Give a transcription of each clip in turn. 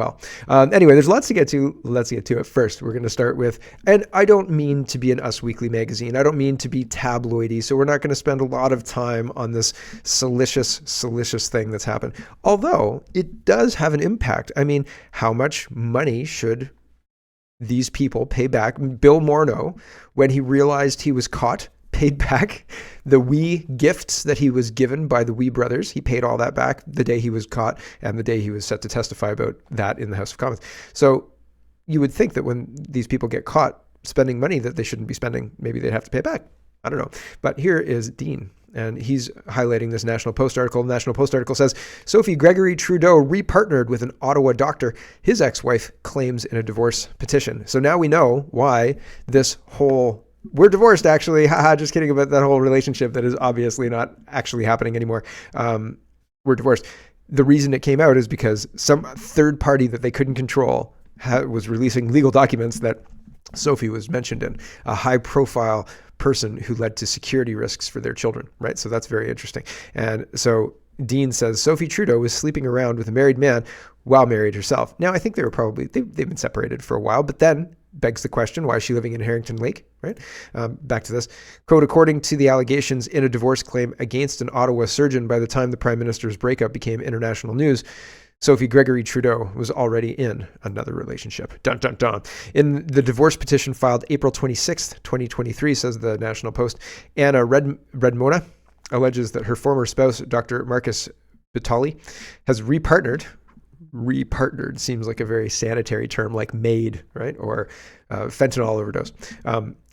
Well, anyway, there's lots to get to. Let's get to it. First, we're going to start with, and I don't mean to be an Us Weekly magazine. I don't mean to be tabloidy. So we're not going to spend a lot of time on this salacious thing that's happened. Although it does have an impact. I mean, how much money should these people pay back? Bill Morneau, when he realized he was caught, paid back the Wee gifts that he was given by the Wee brothers. He paid all that back the day he was caught and the day he was set to testify about that in the House of Commons. So you would think that when these people get caught spending money that they shouldn't be spending, maybe they'd have to pay back. I don't know. But here is Dean, and he's highlighting this National Post article. The National Post article says, Sophie Gregory Trudeau repartnered with an Ottawa doctor his ex-wife claims in a divorce petition. So now we know why this whole we're divorced, actually. Haha, just kidding about that whole relationship that is obviously not actually happening anymore. We're divorced. The reason it came out is because some third party that they couldn't control was releasing legal documents that Sophie was mentioned in, a high-profile person who led to security risks for their children, right? So that's very interesting. And so Dean says Sophie Trudeau was sleeping around with a married man while married herself. Now, I think they've been separated for a while, but then begs the question, why is she living in Harrington Lake, right? Back to this. Quote, according to the allegations in a divorce claim against an Ottawa surgeon by the time the Prime Minister's breakup became international news, Sophie Gregory Trudeau was already in another relationship. Dun, dun, dun. In the divorce petition filed April 26th, 2023, says the National Post, Anna Redmona alleges that her former spouse, Dr. Marcus Vitali, has repartnered seems like a very sanitary term, like MAID, right? Or fentanyl overdose.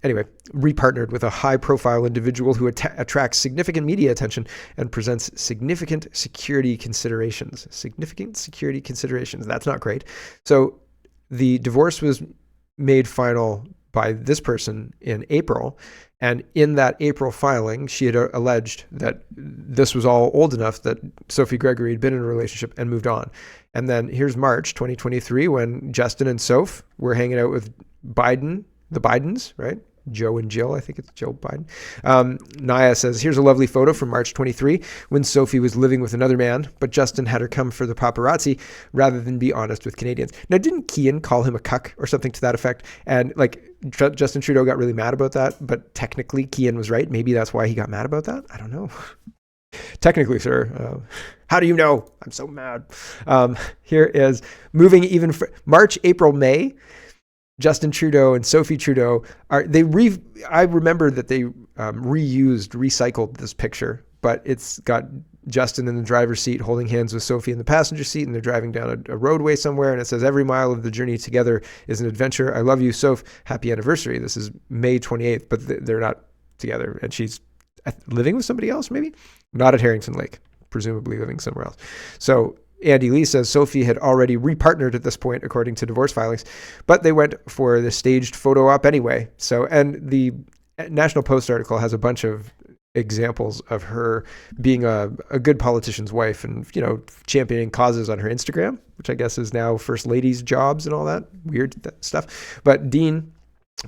Anyway, repartnered with a high-profile individual who attracts significant media attention and presents significant security considerations. That's not great. So the divorce was made final by this person in April. And in that April filing, she had alleged that this was all old enough that Sophie Gregory had been in a relationship and moved on. And then here's March 2023 when Justin and Soph were hanging out with the Bidens, right? Joe and Jill, I think it's Joe Biden. Naya says, here's a lovely photo from March 23 when Sophie was living with another man, but Justin had her come for the paparazzi rather than be honest with Canadians. Now, didn't Kian call him a cuck or something to that effect? And Justin Trudeau got really mad about that, but technically Kian was right. Maybe that's why he got mad about that. I don't know. Technically, sir. How do you know? I'm so mad. Here is moving even March, April, May. Justin Trudeau and Sophie Trudeau I remember that they recycled this picture, but it's got Justin in the driver's seat holding hands with Sophie in the passenger seat, and they're driving down a roadway somewhere, and it says, every mile of the journey together is an adventure. I love you, Soph. Happy anniversary. This is May 28th, but they're not together, and she's living with somebody else, maybe? Not at Harrington Lake, presumably living somewhere else. So Andy Lee says Sophie had already repartnered at this point, according to divorce filings, but they went for the staged photo op anyway. So, and the National Post article has a bunch of examples of her being a good politician's wife and, championing causes on her Instagram, which I guess is now First Lady's jobs and all that weird stuff. But Dean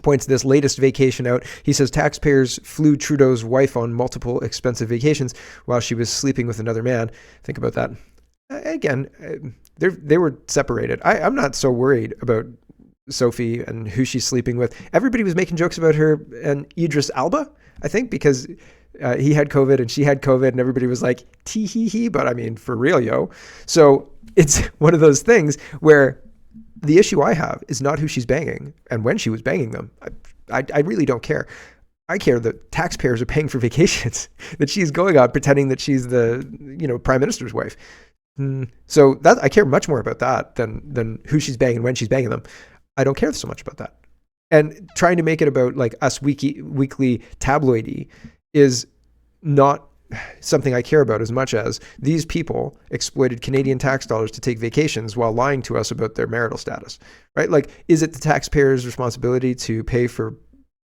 points this latest vacation out. He says taxpayers flew Trudeau's wife on multiple expensive vacations while she was sleeping with another man. Think about that. Again, they were separated. I'm not so worried about Sophie and who she's sleeping with. Everybody was making jokes about her and Idris Elba, I think, because he had COVID and she had COVID and everybody was like, tee hee hee, but I mean, for real, yo. So it's one of those things where the issue I have is not who she's banging and when she was banging them. I really don't care. I care that taxpayers are paying for vacations that she's going on pretending that she's the, Prime Minister's wife. So that I care much more about that than who she's banging, when she's banging them. I don't care so much about that. And trying to make it about like Us Weekly tabloidy is not something I care about as much as these people exploited Canadian tax dollars to take vacations while lying to us about their marital status, right? Like, is it the taxpayers' responsibility to pay for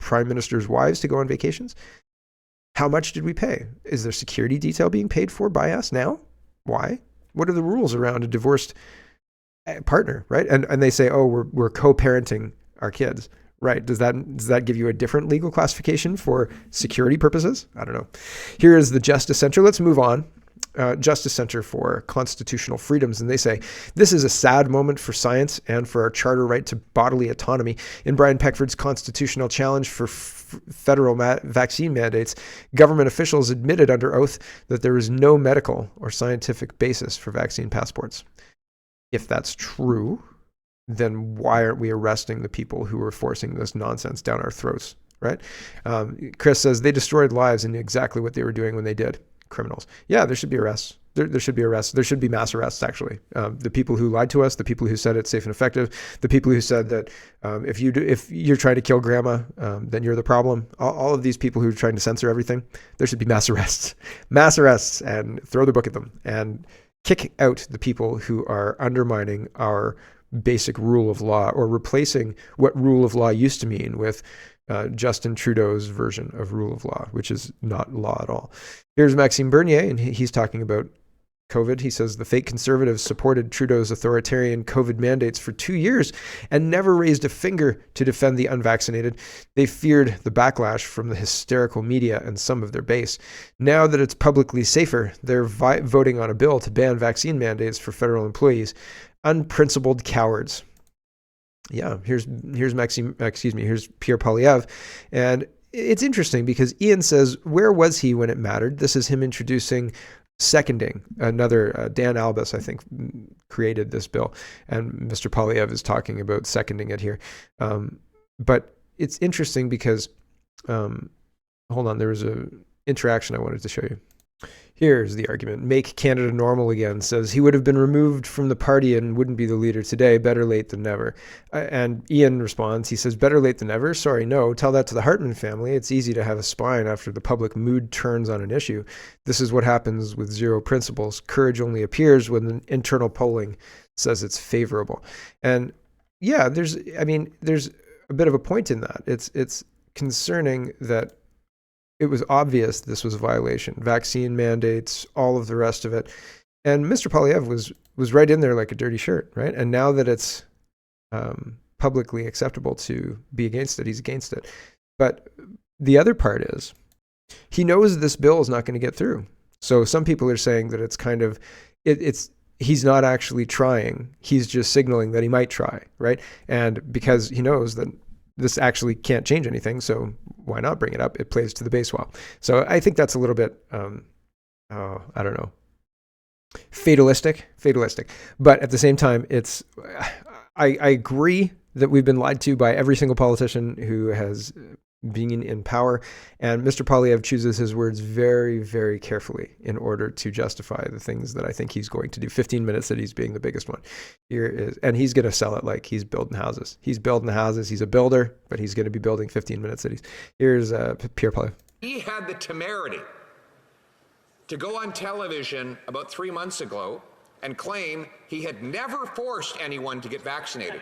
prime ministers' wives to go on vacations? How much did we pay? Is there security detail being paid for by us now? Why? What are the rules around a divorced partner, right? And they say, oh, we're co-parenting our kids, right? Does that give you a different legal classification for security purposes? I don't know. Here is the Justice Center. Let's move on. Justice Center for Constitutional Freedoms, and they say, this is a sad moment for science and for our charter right to bodily autonomy. In Brian Peckford's constitutional challenge for federal vaccine mandates, government officials admitted under oath that there is no medical or scientific basis for vaccine passports. If that's true, then why aren't we arresting the people who are forcing this nonsense down our throats, right? Chris says they destroyed lives and knew exactly what they were doing when they did. Criminals. Yeah, there should be arrests. There should be arrests. There should be mass arrests, actually. The people who lied to us, the people who said it's safe and effective, the people who said that if you're trying to kill grandma, then you're the problem. All of these people who are trying to censor everything, there should be mass arrests. Mass arrests, and throw the book at them and kick out the people who are undermining our basic rule of law, or replacing what rule of law used to mean with Justin Trudeau's version of rule of law, which is not law at all. Here's Maxime Bernier, and he's talking about COVID. He says the fake conservatives supported Trudeau's authoritarian COVID mandates for 2 years and never raised a finger to defend the unvaccinated. They feared the backlash from the hysterical media and some of their base. Now that it's publicly safer, they're voting on a bill to ban vaccine mandates for federal employees. Unprincipled cowards. Yeah, here's Pierre Poilievre. And it's interesting because Ian says, where was he when it mattered? This is him introducing seconding. Another, Dan Albus, I think, created this bill. And Mr. Poilievre is talking about seconding it here. But it's interesting because, hold on, there was an interaction I wanted to show you. Here's the argument. Make Canada normal again. Says he would have been removed from the party and wouldn't be the leader today. Better late than never. And Ian responds. He says, better late than never? Sorry, no. Tell that to the Hartman family. It's easy to have a spine after the public mood turns on an issue. This is what happens with zero principles. Courage only appears when the internal polling says it's favorable. And yeah, there's a bit of a point in that. It's concerning that it was obvious this was a violation. Vaccine mandates, all of the rest of it. And Mr. Poilievre was right in there like a dirty shirt, right? And now that it's publicly acceptable to be against it, he's against it. But the other part is, he knows this bill is not going to get through. So some people are saying that it's kind of, he's not actually trying. He's just signaling that he might try, right? And because he knows that this actually can't change anything, so why not bring it up? It plays to the base well. So I think that's a little bit, I don't know, fatalistic. But at the same time, I agree that we've been lied to by every single politician who has been in power. And Mr. Poilievre chooses his words very, very carefully in order to justify the things that I think he's going to do. 15 minute cities being the biggest one. Here is, and he's going to sell it like he's building houses. He's building houses. He's a builder, but he's going to be building 15-minute cities. Here's Pierre Poilievre. He had the temerity to go on television about 3 months ago and claim he had never forced anyone to get vaccinated,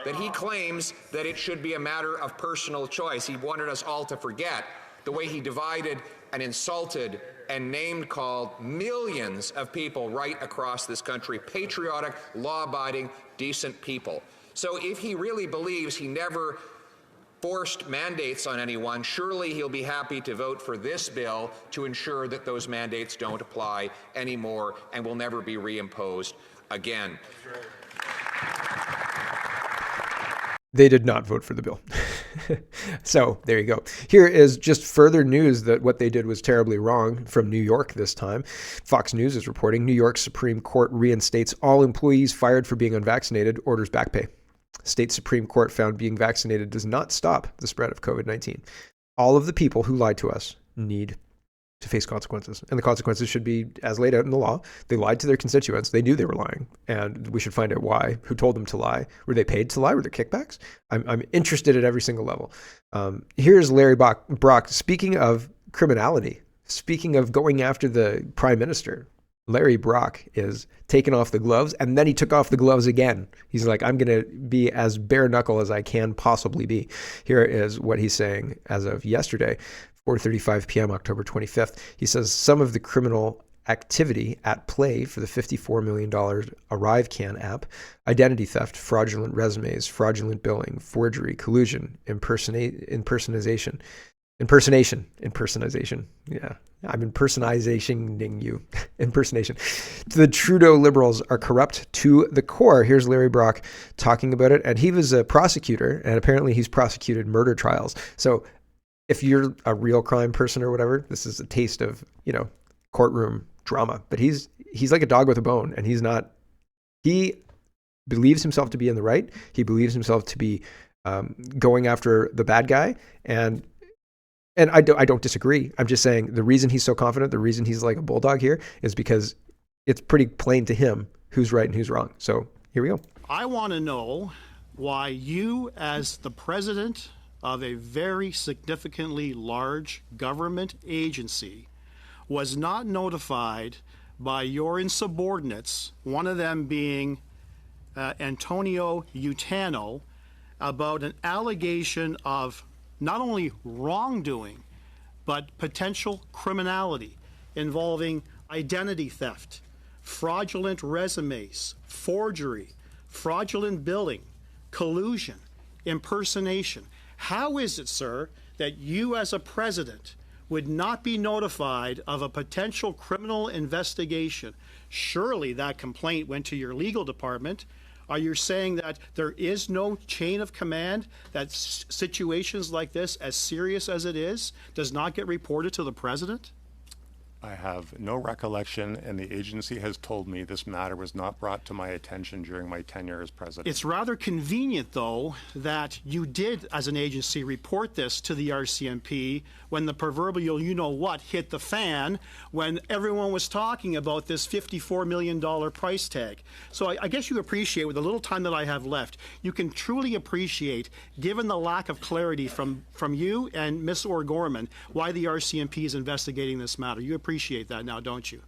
that he claims that it should be a matter of personal choice. He wanted us all to forget the way he divided and insulted and name-called millions of people right across this country, patriotic, law-abiding, decent people. So if he really believes he never forced mandates on anyone, surely he'll be happy to vote for this bill to ensure that those mandates don't apply anymore and will never be reimposed again. They did not vote for the bill. So there you go. Here is just further news that what they did was terribly wrong from New York this time. Fox News is reporting New York Supreme Court reinstates all employees fired for being unvaccinated, orders back pay. State Supreme Court found being vaccinated does not stop the spread of COVID-19. All of the people who lied to us need to face consequences. And the consequences should be as laid out in the law. They lied to their constituents. They knew they were lying. And we should find out why. Who told them to lie? Were they paid to lie? Were there kickbacks? I'm interested at every single level. Here's Larry Brock. Speaking of criminality, speaking of going after the prime minister, Larry Brock is taking off the gloves, and then he took off the gloves again. He's like, I'm going to be as bare knuckle as I can possibly be. Here is what he's saying as of yesterday, 4:35 p.m., October 25th. He says some of the criminal activity at play for the $54 million ArriveCan app, identity theft, fraudulent resumes, fraudulent billing, forgery, collusion, impersonation, Impersonization. Yeah. I'm impersonating you. Impersonation. The Trudeau Liberals are corrupt to the core. Here's Larry Brock talking about it. And he was a prosecutor, and apparently he's prosecuted murder trials. So if you're a real crime person or whatever, this is a taste of, courtroom drama. But he's like a dog with a bone, and he believes himself to be in the right. He believes himself to be going after the bad guy. And I don't disagree. I'm just saying the reason he's so confident, the reason he's like a bulldog here is because it's pretty plain to him who's right and who's wrong. So here we go. I want to know why you, as the president of a very significantly large government agency, was not notified by your insubordinates, one of them being Antonio Utano, about an allegation of not only wrongdoing, but potential criminality involving identity theft, fraudulent resumes, forgery, fraudulent billing, collusion, impersonation. How is it, sir, that you as a president would not be notified of a potential criminal investigation? Surely that complaint went to your legal department. Are you saying that there is no chain of command, that situations like this, as serious as it is, does not get reported to the president? I have no recollection, and the agency has told me this matter was not brought to my attention during my tenure as president. It's rather convenient, though, that you did, as an agency, report this to the RCMP when the proverbial you-know-what hit the fan, when everyone was talking about this $54 million price tag. So I guess you appreciate, with the little time that I have left, you can truly appreciate, given the lack of clarity from you and Ms. O'Gorman, why the RCMP is investigating this matter. You appreciate that now, don't you?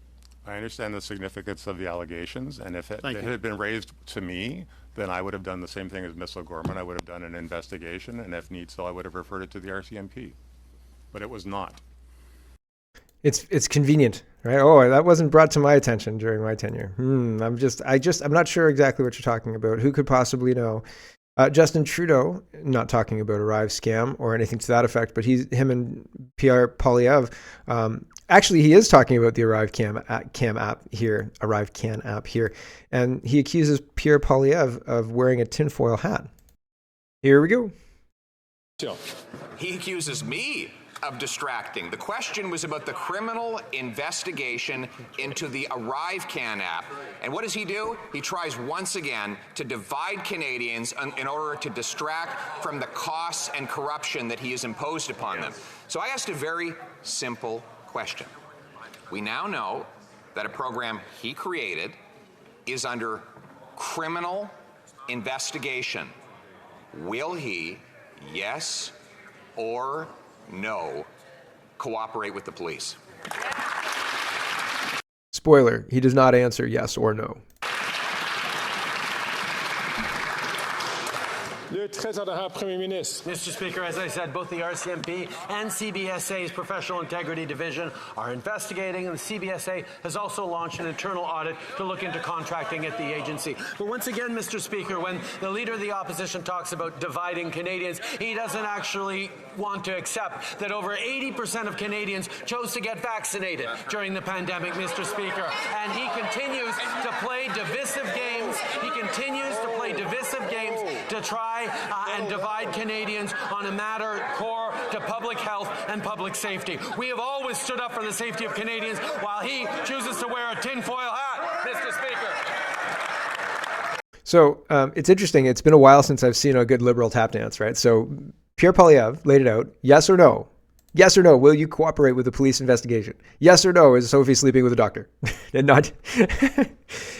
I understand the significance of the allegations, and if it had been raised to me, then I would have done the same thing as Ms. O'Gorman. I would have done an investigation, and if need so, I would have referred it to the RCMP. But it was not. It's convenient, right? Oh, that wasn't brought to my attention during my tenure. I'm not sure exactly what you're talking about. Who could possibly know? Justin Trudeau, not talking about ArriveCan or anything to that effect, but him and Pierre Poilievre, actually he is talking about the ArriveCan app here, and he accuses Pierre Poilievre of wearing a tinfoil hat. Here we go. He accuses me of distracting. The question was about the criminal investigation into the ArriveCan app. And what does he do? He tries once again to divide Canadians in order to distract from the costs and corruption that he has imposed upon them. So I asked a very simple question. We now know that a program he created is under criminal investigation. Will he, yes or no, cooperate with the police? Spoiler, he does not answer yes or no. Mr. Speaker, as I said, both the RCMP and CBSA's Professional Integrity Division are investigating, and the CBSA has also launched an internal audit to look into contracting at the agency. But once again, Mr. Speaker, when the Leader of the Opposition talks about dividing Canadians, he doesn't actually want to accept that over 80% of Canadians chose to get vaccinated during the pandemic, Mr. Speaker. And he continues to play divisive games. He continues to play divisive games to try and divide Canadians on a matter core to public health and public safety. We have always stood up for the safety of Canadians while he chooses to wear a tinfoil hat, Mr. Speaker. So it's interesting. It's been a while since I've seen a good Liberal tap dance, right? So Pierre Poilievre laid it out. Yes or no? Yes or no? Will you cooperate with the police investigation? Yes or no? Is Sophie sleeping with a doctor? And not.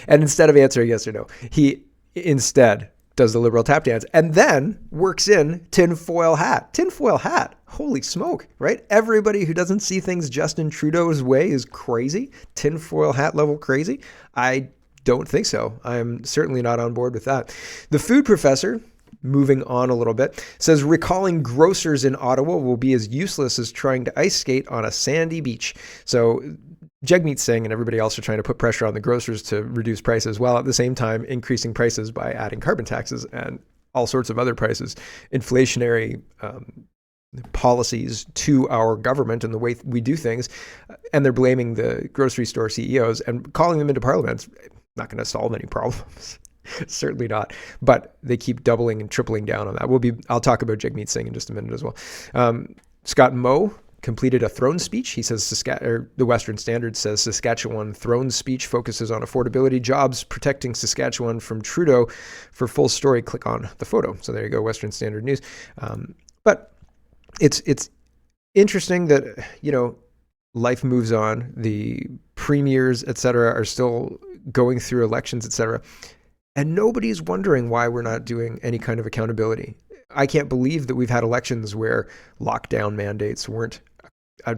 And instead of answering yes or no, he instead does the Liberal tap dance and then works in tinfoil hat. Tinfoil hat. Holy smoke, right? Everybody who doesn't see things Justin Trudeau's way is crazy. Tinfoil hat level crazy. I don't think so. I'm certainly not on board with that. The food professor, moving on a little bit, says recalling grocers in Ottawa will be as useless as trying to ice skate on a sandy beach. So Jagmeet Singh and everybody else are trying to put pressure on the grocers to reduce prices while at the same time increasing prices by adding carbon taxes and all sorts of other prices, inflationary policies to our government and the way we do things, and they're blaming the grocery store CEOs and calling them into parliament. It's not going to solve any problems. Certainly not. But they keep doubling and tripling down on that. I'll talk about Jagmeet Singh in just a minute as well. Scott Moe completed a throne speech. He says the Western Standard says Saskatchewan throne speech focuses on affordability, jobs, protecting Saskatchewan from Trudeau. For full story, click on the photo. So there you go, Western Standard News. But it's interesting that, life moves on. The premiers, et cetera, are still going through elections, et cetera. And nobody's wondering why we're not doing any kind of accountability. I can't believe that we've had elections where lockdown mandates weren't a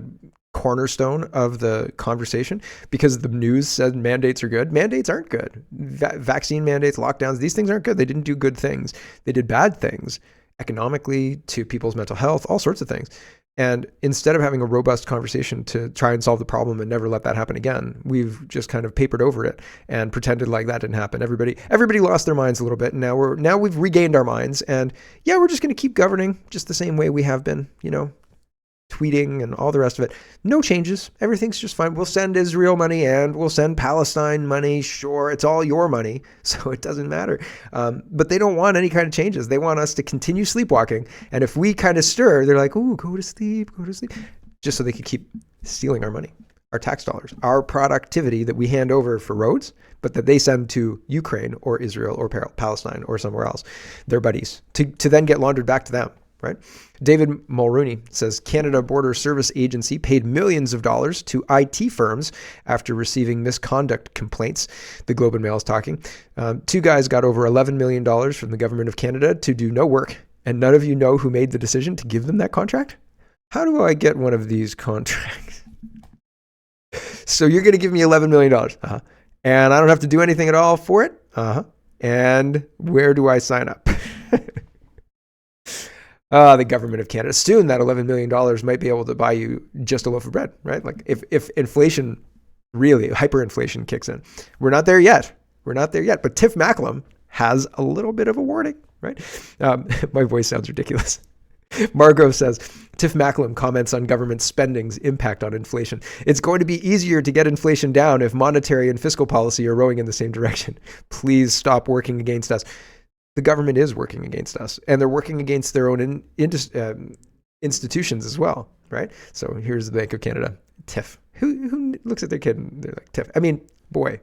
cornerstone of the conversation because the news said mandates are good. Mandates aren't good. Vaccine mandates, lockdowns, these things aren't good. They didn't do good things. They did bad things economically, to people's mental health, all sorts of things. And instead of having a robust conversation to try and solve the problem and never let that happen again, we've just kind of papered over it and pretended like that didn't happen. Everybody lost their minds a little bit. And now we've regained our minds, and we're just going to keep governing just the same way we have been, tweeting and all the rest of it. No changes. Everything's just fine. We'll send Israel money and we'll send Palestine money. Sure, it's all your money, so it doesn't matter. But they don't want any kind of changes. They want us to continue sleepwalking. And if we kind of stir, they're like, ooh, go to sleep, just so they can keep stealing our money, our tax dollars, our productivity that we hand over for roads, but that they send to Ukraine or Israel or Palestine or somewhere else, their buddies, to then get laundered back to them. Right? David Mulrooney says Canada Border Service Agency paid millions of dollars to IT firms after receiving misconduct complaints. The Globe and Mail is talking. Two guys got over $11 million from the government of Canada to do no work, and none of you know who made the decision to give them that contract? How do I get one of these contracts? So you're going to give me $11 million. Uh-huh. And I don't have to do anything at all for it? Uh-huh. And where do I sign up? The government of Canada. Soon that $11 million might be able to buy you just a loaf of bread, right? Like if inflation, really, hyperinflation kicks in. We're not there yet. But Tiff Macklem has a little bit of a warning, right? My voice sounds ridiculous. Margot says, Tiff Macklem comments on government spending's impact on inflation. It's going to be easier to get inflation down if monetary and fiscal policy are rowing in the same direction. Please stop working against us. The government is working against us, and they're working against their own institutions as well, right? So here's the Bank of Canada, Tiff. Who looks at their kid and they're like, Tiff? I mean, boy,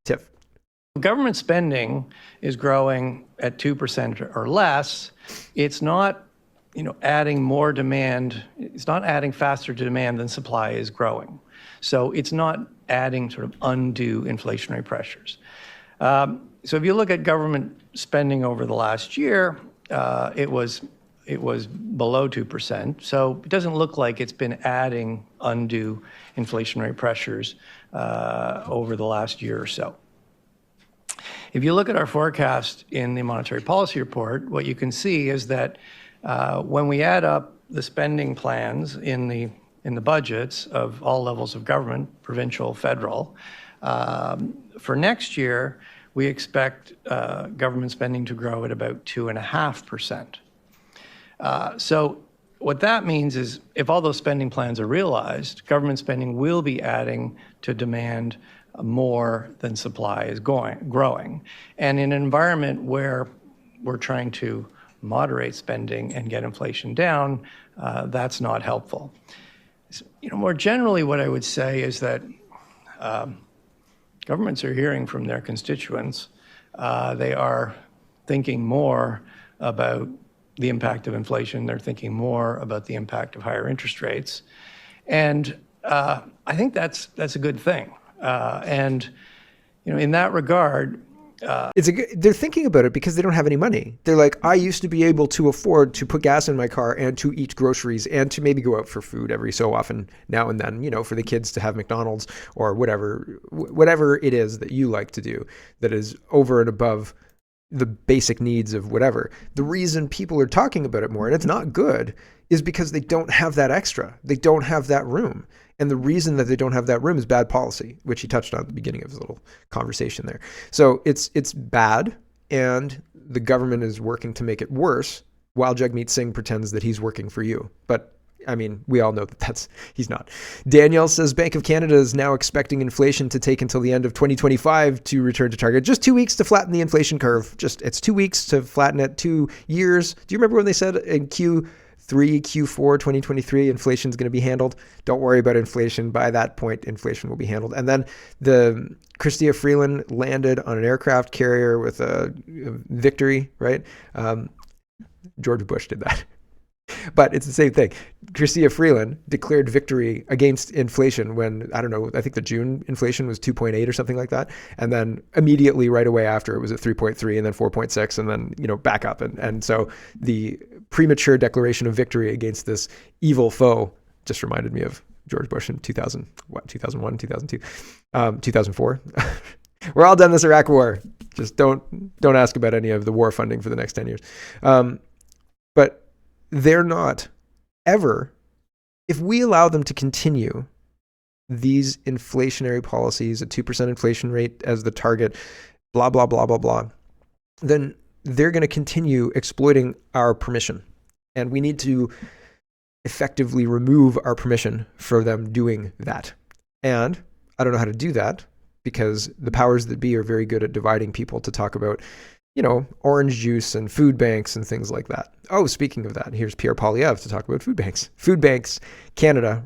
Tiff. Government spending is growing at 2% or less. It's not, adding more demand. It's not adding faster to demand than supply is growing. So it's not adding sort of undue inflationary pressures. So if you look at government spending over the last year, it was below 2%. So it doesn't look like it's been adding undue inflationary pressures over the last year or so. If you look at our forecast in the Monetary Policy Report, what you can see is that when we add up the spending plans in the budgets of all levels of government, provincial, federal, for next year, we expect government spending to grow at about 2.5%. So what that means is if all those spending plans are realized, government spending will be adding to demand more than supply is growing. And in an environment where we're trying to moderate spending and get inflation down, that's not helpful. More generally, what I would say is that governments are hearing from their constituents. They are thinking more about the impact of inflation. They're thinking more about the impact of higher interest rates. And I think that's a good thing. And in that regard, they're thinking about it because they don't have any money. They're like, I used to be able to afford to put gas in my car and to eat groceries and to maybe go out for food every so often now and then, for the kids to have McDonald's or whatever it is that you like to do that is over and above the basic needs of whatever. The reason people are talking about it more, and it's not good, is because they don't have that extra. They don't have that room. And the reason that they don't have that room is bad policy, which he touched on at the beginning of his little conversation there. So it's bad, and the government is working to make it worse while Jagmeet Singh pretends that he's working for you. But I mean, we all know that he's not. Danielle says Bank of Canada is now expecting inflation to take until the end of 2025 to return to target. Just 2 weeks to flatten the inflation curve. It's 2 weeks to flatten it. 2 years. Do you remember when they said in Q4 2023, inflation is going to be handled? Don't worry about inflation. By that point, inflation will be handled. And then the Chrystia Freeland landed on an aircraft carrier with a victory, right? George Bush did that. But it's the same thing. Chrystia Freeland declared victory against inflation when, I don't know, I think the June inflation was 2.8 or something like that. And then immediately right away after it was at 3.3 and then 4.6 and then, back up. And so the premature declaration of victory against this evil foe just reminded me of George Bush in 2001, 2002, 2004. We're all done this Iraq war. Just don't ask about any of the war funding for the next 10 years. But they're not ever, if we allow them to continue these inflationary policies, a 2% inflation rate as the target, blah, blah, blah, blah, blah, then they're going to continue exploiting our permission. And we need to effectively remove our permission for them doing that. And I don't know how to do that because the powers that be are very good at dividing people to talk about orange juice and food banks and things like that. Oh, speaking of that, here's Pierre Poilievre to talk about food banks. Food Banks Canada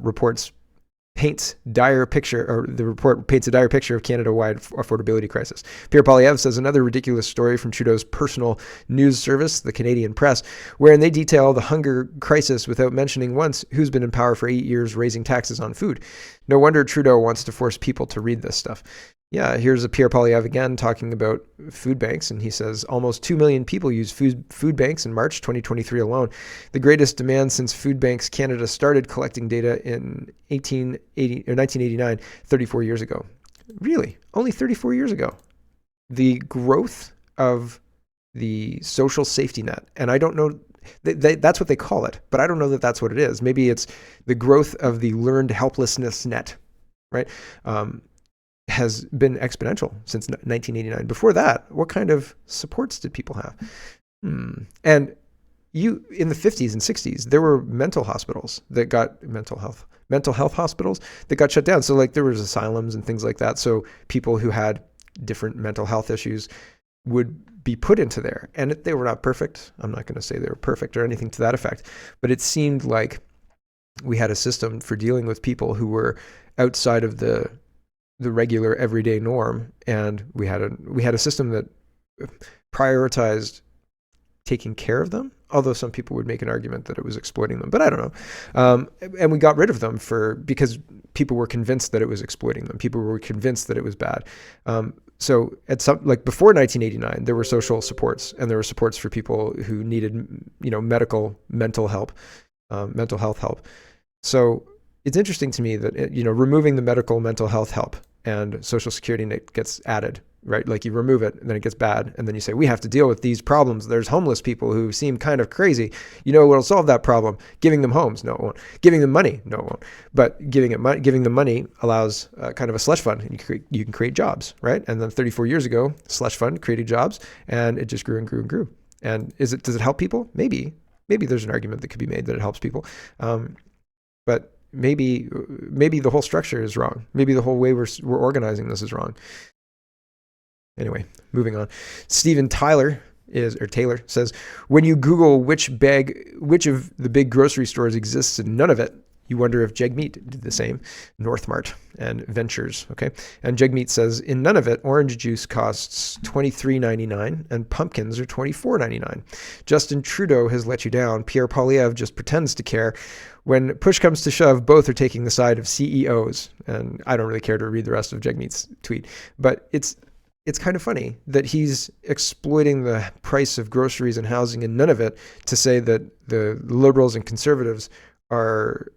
paints a dire picture of Canada-wide affordability crisis. Pierre Poilievre says another ridiculous story from Trudeau's personal news service, the Canadian Press, wherein they detail the hunger crisis without mentioning once who's been in power for 8 years raising taxes on food. No wonder Trudeau wants to force people to read this stuff. Yeah, here's a Pierre Poilievre again talking about food banks, and he says almost 2 million people use food banks in March 2023 alone, the greatest demand since Food Banks Canada started collecting data in 1989, 34 years ago. Really? Only 34 years ago. The growth of the social safety net, and I don't know, that's what they call it, but I don't know that that's what it is. Maybe it's the growth of the learned helplessness net, right? Has been exponential since 1989. Before that, what kind of supports did people have? And in the 50s and 60s, there were mental health hospitals that got shut down. So there was asylums and things like that. So people who had different mental health issues would be put into there. And they were not perfect. I'm not going to say they were perfect or anything to that effect, but it seemed like we had a system for dealing with people who were outside of the regular everyday norm, and we had a system that prioritized taking care of them, although some people would make an argument that it was exploiting them, but I don't know. And we got rid of them because people were convinced that it was exploiting them. People were convinced that it was bad. So at before 1989, there were social supports, and there were supports for people who needed, mental health help. So it's interesting to me that, removing the mental health help and Social Security net gets added, right? Like you remove it and then it gets bad. And then you say, we have to deal with these problems. There's homeless people who seem kind of crazy. What'll solve that problem? Giving them homes? No, it won't. Giving them money? No, it won't. But giving them money allows kind of a slush fund, and you can create jobs, right? And then 34 years ago, slush fund created jobs, and it just grew and grew and grew. And does it help people? Maybe there's an argument that could be made that it helps people. But maybe the whole structure is wrong. Maybe the whole way we're organizing this is wrong. Anyway, moving on. Stephen Taylor says, when you Google which of the big grocery stores exists and none of it, you wonder if Jagmeet did the same. Northmart and Ventures, okay? And Jagmeet says, in none of it, orange juice costs $23.99 and pumpkins are $24.99. Justin Trudeau has let you down. Pierre Poilievre just pretends to care. When push comes to shove, both are taking the side of CEOs. And I don't really care to read the rest of Jagmeet's tweet, but it's kind of funny that he's exploiting the price of groceries and housing and none of it to say that the liberals and conservatives are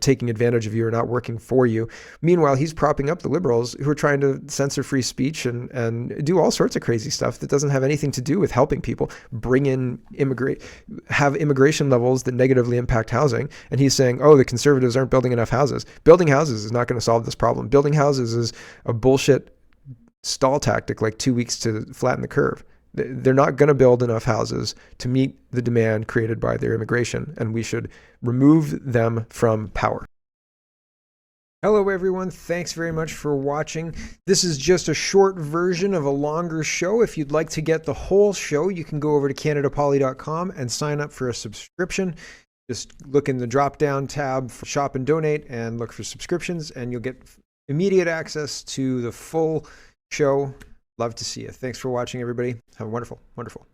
taking advantage of you or not working for you. Meanwhile, he's propping up the liberals who are trying to censor free speech and do all sorts of crazy stuff that doesn't have anything to do with helping people, have immigration levels that negatively impact housing. And he's saying, oh, the conservatives aren't building enough houses. Building houses is not going to solve this problem. Building houses is a bullshit stall tactic, like 2 weeks to flatten the curve. They're not going to build enough houses to meet the demand created by their immigration, and we should remove them from power. Hello, everyone. Thanks very much for watching. This is just a short version of a longer show. If you'd like to get the whole show, you can go over to CanadaPoly.com and sign up for a subscription. Just look in the drop-down tab for Shop and Donate and look for subscriptions, and you'll get immediate access to the full show. Love to see you. Thanks for watching, everybody. Have a wonderful, wonderful